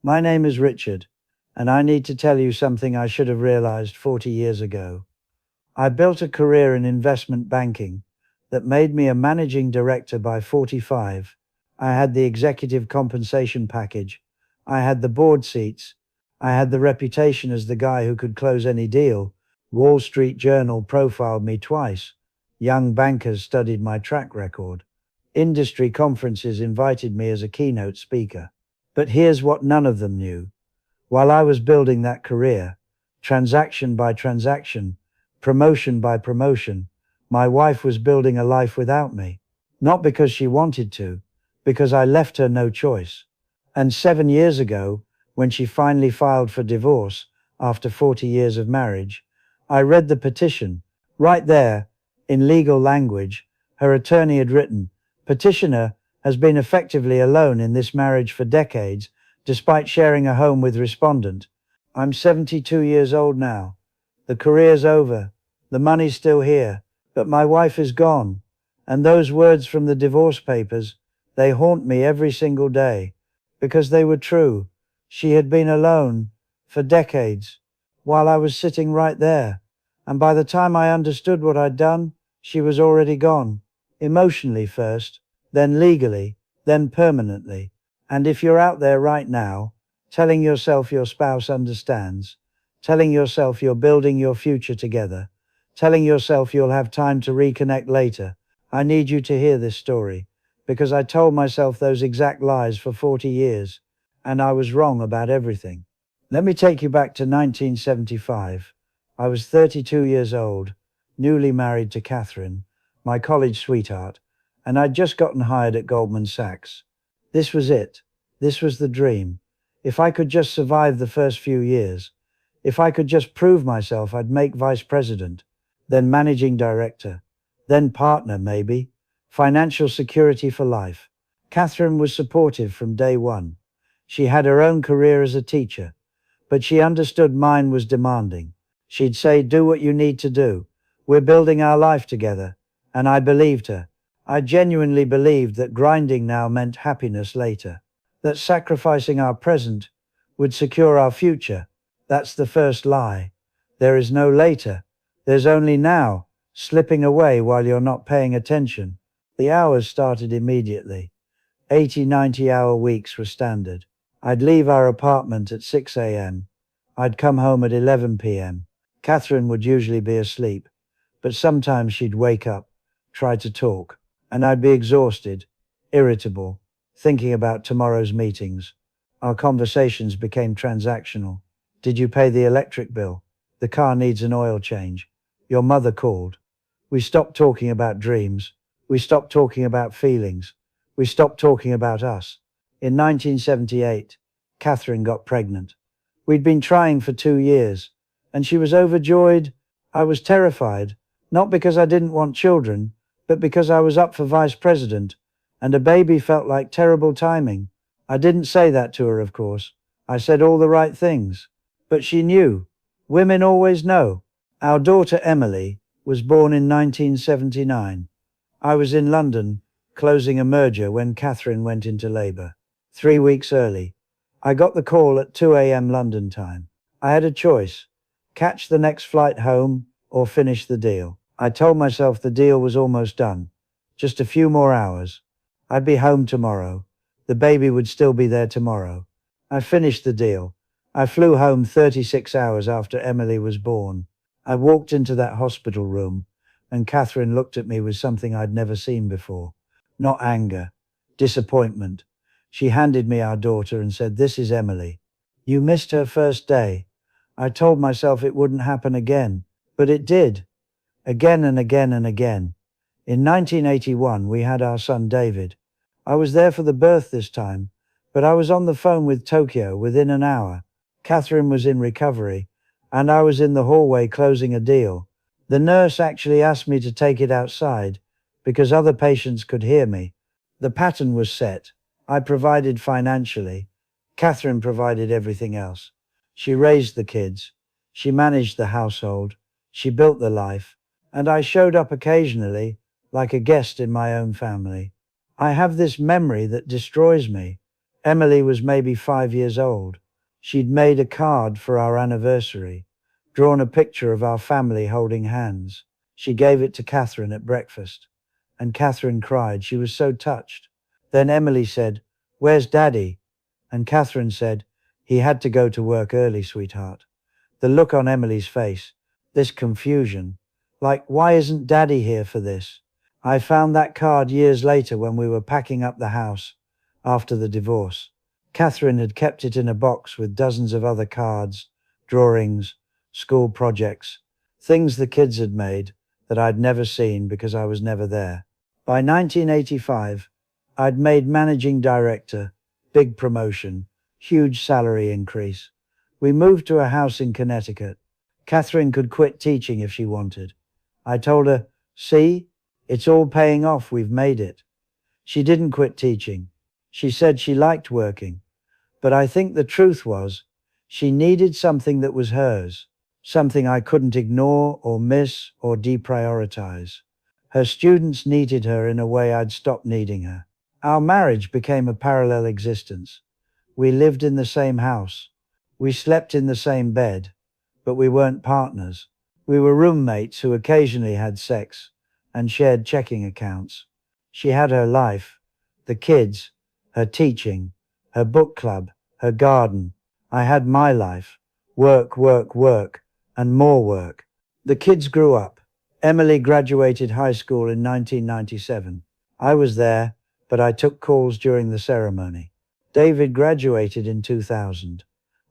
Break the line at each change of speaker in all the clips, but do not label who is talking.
My name is Richard, and I need to tell you something I should have realized 40 years ago. I built a career in investment banking that made me a managing director by 45. I had the executive compensation package. I had the board seats. I had the reputation as the guy who could close any deal. Wall Street Journal profiled me twice. Young bankers studied my track record. Industry conferences invited me as a keynote speaker. But here's what none of them knew. While I was building that career, transaction by transaction, promotion by promotion, my wife was building a life without me. Not because she wanted to, because I left her no choice. And 7 years ago, when she finally filed for divorce after 40 years of marriage, I read the petition. Right there, in legal language, her attorney had written, "Petitioner has been effectively alone in this marriage for decades, despite sharing a home with Respondent. I'm 72 years old now. The career's over. The money's still here. But my wife is gone. And those words from the divorce papers, they haunt me every single day. Because they were true. She had been alone for decades, while I was sitting right there. And by the time I understood what I'd done, she was already gone. Emotionally first, then legally, then permanently. And if you're out there right now, telling yourself your spouse understands, telling yourself you're building your future together, telling yourself you'll have time to reconnect later, I need you to hear this story, because I told myself those exact lies for 40 years, and I was wrong about everything. Let me take you back to 1975. I was 32 years old, newly married to Catherine, my college sweetheart, and I'd just gotten hired at Goldman Sachs. This was it. This was the dream. If I could just survive the first few years, if I could just prove myself, I'd make vice president, then managing director, then partner maybe, financial security for life. Catherine was supportive from day one. She had her own career as a teacher, but she understood mine was demanding. She'd say, "Do what you need to do. We're building our life together." And I believed her. I genuinely believed that grinding now meant happiness later, that sacrificing our present would secure our future. That's the first lie. There is no later. There's only now, slipping away while you're not paying attention. The hours started immediately. 80, 90-hour weeks were standard. I'd leave our apartment at 6 a.m. I'd come home at 11 p.m. Catherine would usually be asleep, but sometimes she'd wake up, try to talk, and I'd be exhausted, irritable, thinking about tomorrow's meetings. Our conversations became transactional. Did you pay the electric bill? The car needs an oil change. Your mother called. We stopped talking about dreams. We stopped talking about feelings. We stopped talking about us. In 1978, Catherine got pregnant. We'd been trying for 2 years, and she was overjoyed. I was terrified, not because I didn't want children, but because I was up for vice president, and a baby felt like terrible timing. I didn't say that to her, of course. I said all the right things. But she knew. Women always know. Our daughter Emily was born in 1979. I was in London, closing a merger when Catherine went into labor. 3 weeks early. I got the call at 2 a.m. London time. I had a choice: catch the next flight home or finish the deal. I told myself the deal was almost done. Just a few more hours. I'd be home tomorrow. The baby would still be there tomorrow. I finished the deal. I flew home 36 hours after Emily was born. I walked into that hospital room, and Catherine looked at me with something I'd never seen before. Not anger, disappointment. She handed me our daughter and said, "This is Emily. You missed her first day." I told myself it wouldn't happen again, but it did. Again and again and again. In 1981, we had our son David. I was there for the birth this time, but I was on the phone with Tokyo within an hour. Catherine was in recovery, and I was in the hallway closing a deal. The nurse actually asked me to take it outside, because other patients could hear me. The pattern was set. I provided financially. Catherine provided everything else. She raised the kids. She managed the household. She built the life. And I showed up occasionally, like a guest in my own family. I have this memory that destroys me. Emily was maybe 5 years old. She'd made a card for our anniversary, drawn a picture of our family holding hands. She gave it to Catherine at breakfast, and Catherine cried. She was so touched. Then Emily said, "Where's Daddy?" And Catherine said, "He had to go to work early, sweetheart." The look on Emily's face, this confusion, like, why isn't Daddy here for this? I found that card years later when we were packing up the house after the divorce. Catherine had kept it in a box with dozens of other cards, drawings, school projects, things the kids had made that I'd never seen because I was never there. By 1985, I'd made managing director, big promotion, huge salary increase. We moved to a house in Connecticut. Catherine could quit teaching if she wanted. I told her, "See, it's all paying off, we've made it." She didn't quit teaching. She said she liked working. But I think the truth was, she needed something that was hers, something I couldn't ignore or miss or deprioritize. Her students needed her in a way I'd stopped needing her. Our marriage became a parallel existence. We lived in the same house. We slept in the same bed, but we weren't partners. We were roommates who occasionally had sex and shared checking accounts. She had her life, the kids, her teaching, her book club, her garden. I had my life, work, work, work, and more work. The kids grew up. Emily graduated high school in 1997. I was there, but I took calls during the ceremony. David graduated in 2000.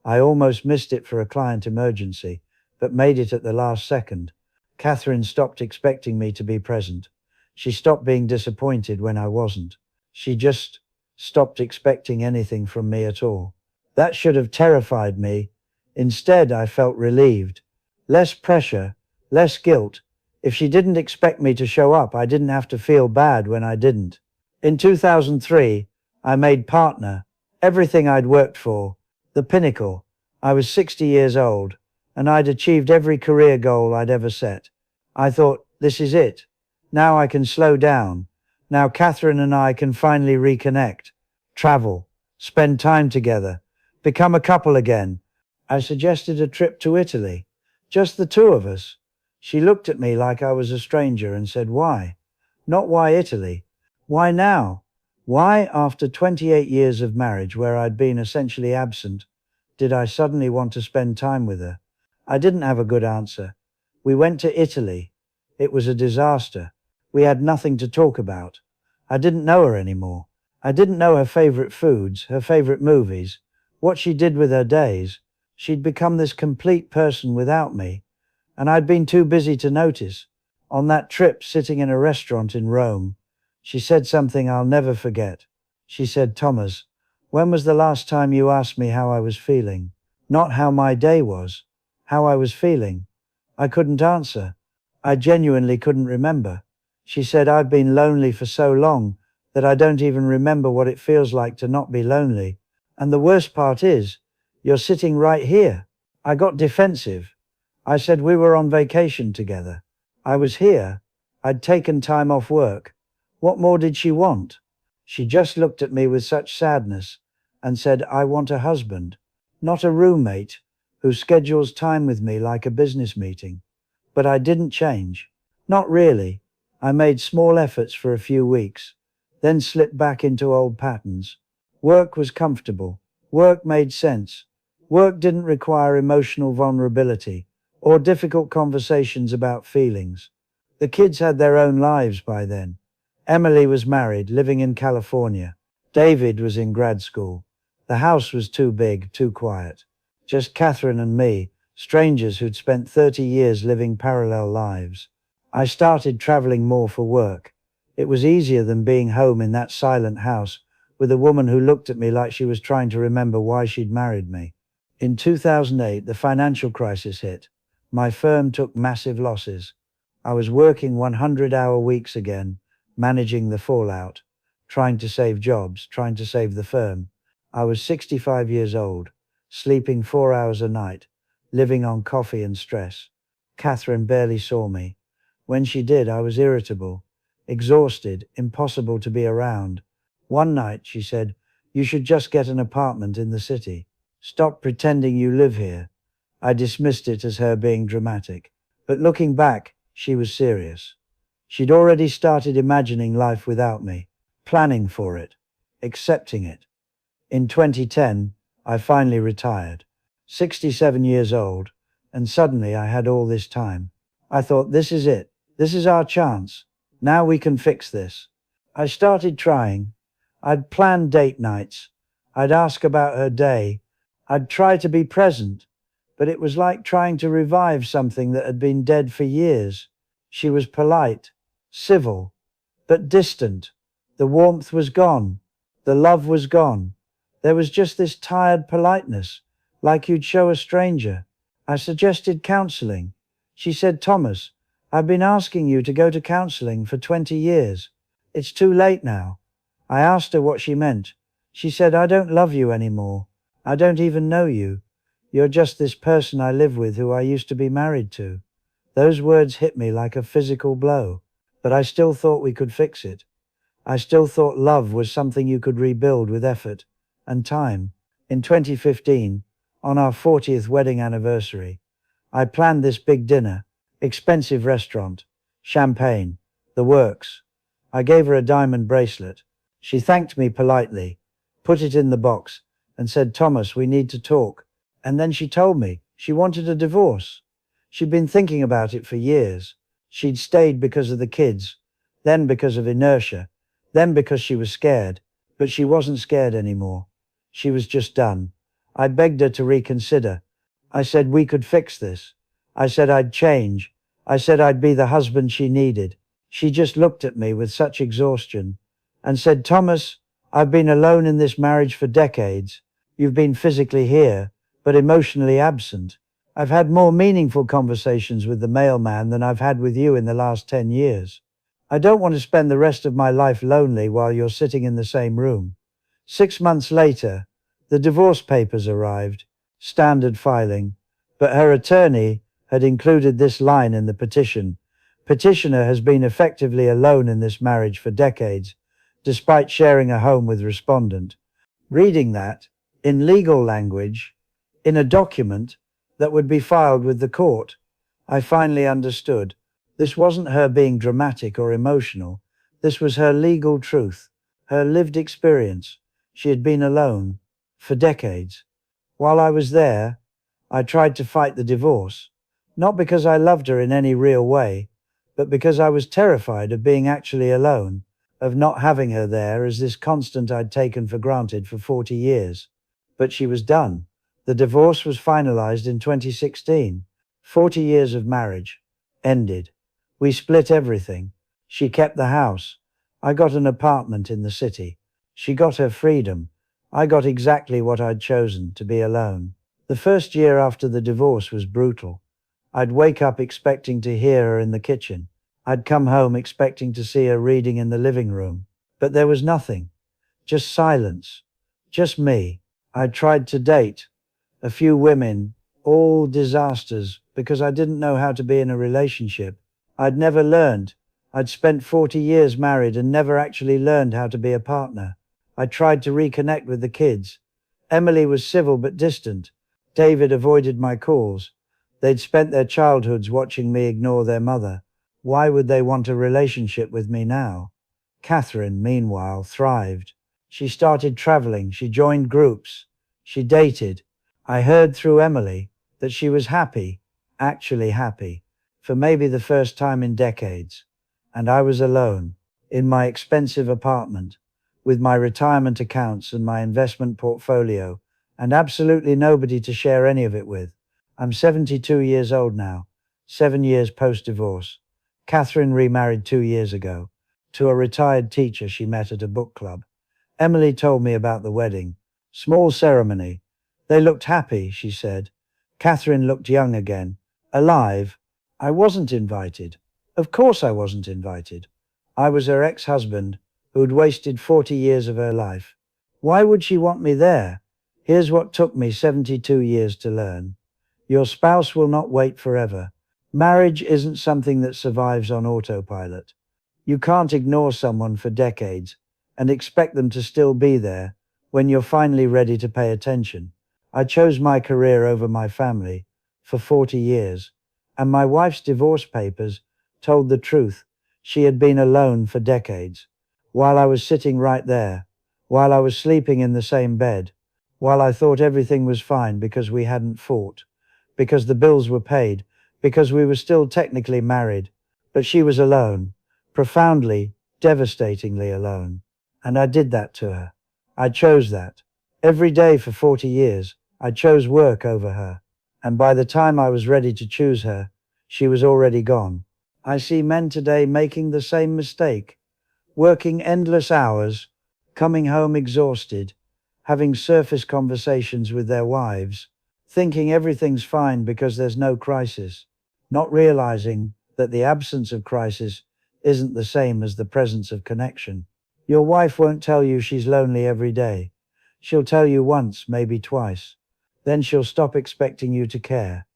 I almost missed it for a client emergency, but made it at the last second. Catherine stopped expecting me to be present. She stopped being disappointed when I wasn't. She just stopped expecting anything from me at all. That should have terrified me. Instead, I felt relieved. Less pressure, less guilt. If she didn't expect me to show up, I didn't have to feel bad when I didn't. In 2003, I made partner, everything I'd worked for, the pinnacle. I was 60 years old, and I'd achieved every career goal I'd ever set. I thought, this is it. Now I can slow down. Now Catherine and I can finally reconnect, travel, spend time together, become a couple again. I suggested a trip to Italy, just the two of us. She looked at me like I was a stranger and said, "Why? Not why Italy? Why now? Why, after 28 years of marriage where I'd been essentially absent, did I suddenly want to spend time with her?" I didn't have a good answer. We went to Italy. It was a disaster. We had nothing to talk about. I didn't know her anymore. I didn't know her favorite foods, her favorite movies, what she did with her days. She'd become this complete person without me, and I'd been too busy to notice. On that trip, sitting in a restaurant in Rome, she said something I'll never forget. She said, "Thomas, when was the last time you asked me how I was feeling? Not how my day was, how I was feeling." I couldn't answer. I genuinely couldn't remember. She said, "I've been lonely for so long that I don't even remember what it feels like to not be lonely. And the worst part is, you're sitting right here." I got defensive. I said we were on vacation together. I was here. I'd taken time off work. What more did she want? She just looked at me with such sadness and said, "I want a husband, not a roommate who schedules time with me like a business meeting." But I didn't change. Not really. I made small efforts for a few weeks, then slipped back into old patterns. Work was comfortable. Work made sense. Work didn't require emotional vulnerability or difficult conversations about feelings. The kids had their own lives by then. Emily was married, living in California. David was in grad school. The house was too big, too quiet. Just Catherine and me, strangers who'd spent 30 years living parallel lives. I started traveling more for work. It was easier than being home in that silent house with a woman who looked at me like she was trying to remember why she'd married me. In 2008, the financial crisis hit. My firm took massive losses. I was working 100-hour weeks again, managing the fallout, trying to save jobs, trying to save the firm. I was 65 years old, sleeping 4 hours a night, living on coffee and stress. Catherine barely saw me. When she did, I was irritable, exhausted, impossible to be around. One night she said, You should just get an apartment in the city. Stop pretending you live here." I dismissed it as her being dramatic. But looking back, she was serious. She'd already started imagining life without me, planning for it, accepting it. In 2010, I finally retired, 67 years old, and suddenly I had all this time. I thought, this is it. This is our chance. Now we can fix this. I started trying. I'd plan date nights. I'd ask about her day. I'd try to be present. But it was like trying to revive something that had been dead for years. She was polite, civil, but distant. The warmth was gone. The love was gone. There was just this tired politeness, like you'd show a stranger. I suggested counseling. She said, "Thomas, I've been asking you to go to counseling for 20 years. It's too late now." I asked her what she meant. She said, "I don't love you anymore. I don't even know you. You're just this person I live with who I used to be married to." Those words hit me like a physical blow, but I still thought we could fix it. I still thought love was something you could rebuild with effort and time. In 2015, on our 40th wedding anniversary, I planned this big dinner, expensive restaurant, champagne, the works. I gave her a diamond bracelet. She thanked me politely, put it in the box, and said, "Thomas, we need to talk." And then she told me she wanted a divorce. She'd been thinking about it for years. She'd stayed because of the kids, then because of inertia, then because she was scared. But she wasn't scared anymore. She was just done. I begged her to reconsider. I said we could fix this. I said I'd change. I said I'd be the husband she needed. She just looked at me with such exhaustion and said, "Thomas, I've been alone in this marriage for decades. You've been physically here, but emotionally absent. I've had more meaningful conversations with the mailman than I've had with you in the last 10 years. I don't want to spend the rest of my life lonely while you're sitting in the same room." 6 months later, the divorce papers arrived, standard filing, but her attorney had included this line in the petition: "Petitioner has been effectively alone in this marriage for decades, despite sharing a home with Respondent." Reading that, in legal language, in a document that would be filed with the court, I finally understood. This wasn't her being dramatic or emotional. This was her legal truth, her lived experience. She had been alone for decades. While I was there, I tried to fight the divorce, not because I loved her in any real way, but because I was terrified of being actually alone, of not having her there as this constant I'd taken for granted for 40 years. But she was done. The divorce was finalized in 2016. 40 years of marriage ended. We split everything. She kept the house. I got an apartment in the city. She got her freedom. I got exactly what I'd chosen, to be alone. The first year after the divorce was brutal. I'd wake up expecting to hear her in the kitchen. I'd come home expecting to see her reading in the living room. But there was nothing. Just silence. Just me. I tried to date a few women, all disasters, because I didn't know how to be in a relationship. I'd never learned. I'd spent 40 years married and never actually learned how to be a partner. I tried to reconnect with the kids. Emily was civil but distant. David avoided my calls. They'd spent their childhoods watching me ignore their mother. Why would they want a relationship with me now? Catherine, meanwhile, thrived. She started traveling. She joined groups. She dated. I heard through Emily that she was happy, actually happy, for maybe the first time in decades. And I was alone, in my expensive apartment, with my retirement accounts and my investment portfolio, and absolutely nobody to share any of it with. I'm 72 years old now, 7 years post-divorce. Catherine remarried 2 years ago, to a retired teacher she met at a book club. Emily told me about the wedding. Small ceremony. They looked happy, she said. Catherine looked young again, alive. I wasn't invited. Of course I wasn't invited. I was her ex-husband, who'd wasted 40 years of her life. Why would she want me there? Here's what took me 72 years to learn. Your spouse will not wait forever. Marriage isn't something that survives on autopilot. You can't ignore someone for decades and expect them to still be there when you're finally ready to pay attention. I chose my career over my family for 40 years, and my wife's divorce papers told the truth. She had been alone for decades. While I was sitting right there, while I was sleeping in the same bed, while I thought everything was fine because we hadn't fought, because the bills were paid, because we were still technically married, but she was alone, profoundly, devastatingly alone. And I did that to her. I chose that. Every day for 40 years, I chose work over her. And by the time I was ready to choose her, she was already gone. I see men today making the same mistake, working endless hours, coming home exhausted, having surface conversations with their wives, thinking everything's fine because there's no crisis, not realizing that the absence of crisis isn't the same as the presence of connection. Your wife won't tell you she's lonely every day. She'll tell you once, maybe twice. Then she'll stop expecting you to care,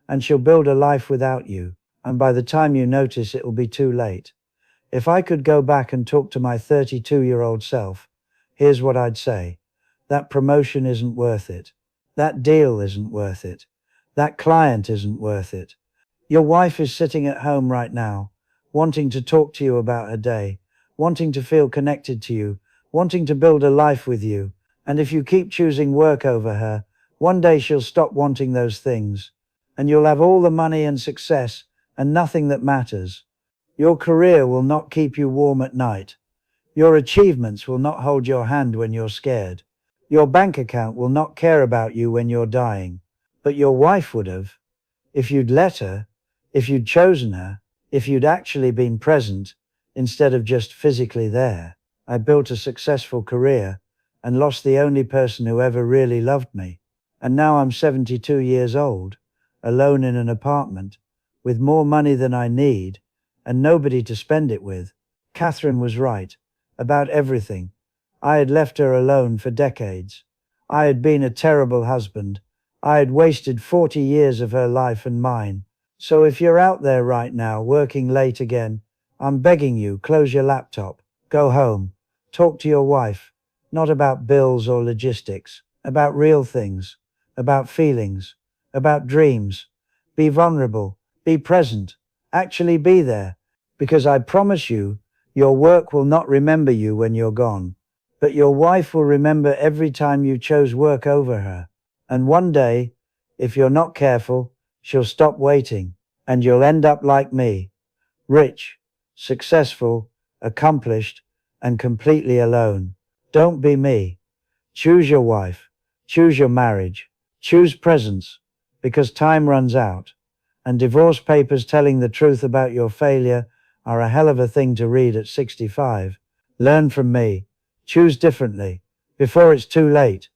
and she'll build a life without you, and by the time you notice, it'll be too late. If I could go back and talk to my 32-year-old self, here's what I'd say. That promotion isn't worth it. That deal isn't worth it. That client isn't worth it. Your wife is sitting at home right now, wanting to talk to you about her day, wanting to feel connected to you, wanting to build a life with you. And if you keep choosing work over her, one day she'll stop wanting those things, and you'll have all the money and success and nothing that matters. Your career will not keep you warm at night. Your achievements will not hold your hand when you're scared. Your bank account will not care about you when you're dying. But your wife would have, if you'd let her, if you'd chosen her, if you'd actually been present instead of just physically there. I built a successful career and lost the only person who ever really loved me. And now I'm 72 years old, alone in an apartment, with more money than I need, and nobody to spend it with. Catherine was right about everything. I had left her alone for decades. I had been a terrible husband. I had wasted 40 years of her life and mine. So if you're out there right now working late again, I'm begging you, close your laptop, go home, talk to your wife, not about bills or logistics, about real things, about feelings, about dreams. Be vulnerable, be present, actually be there, because I promise you, your work will not remember you when you're gone, but your wife will remember every time you chose work over her. And one day, if you're not careful, she'll stop waiting, and you'll end up like me, rich, successful, accomplished, and completely alone. Don't be me. Choose your wife, choose your marriage, choose presence, because time runs out, and divorce papers telling the truth about your failure are a hell of a thing to read at 65. Learn from me. Choose differently, before it's too late.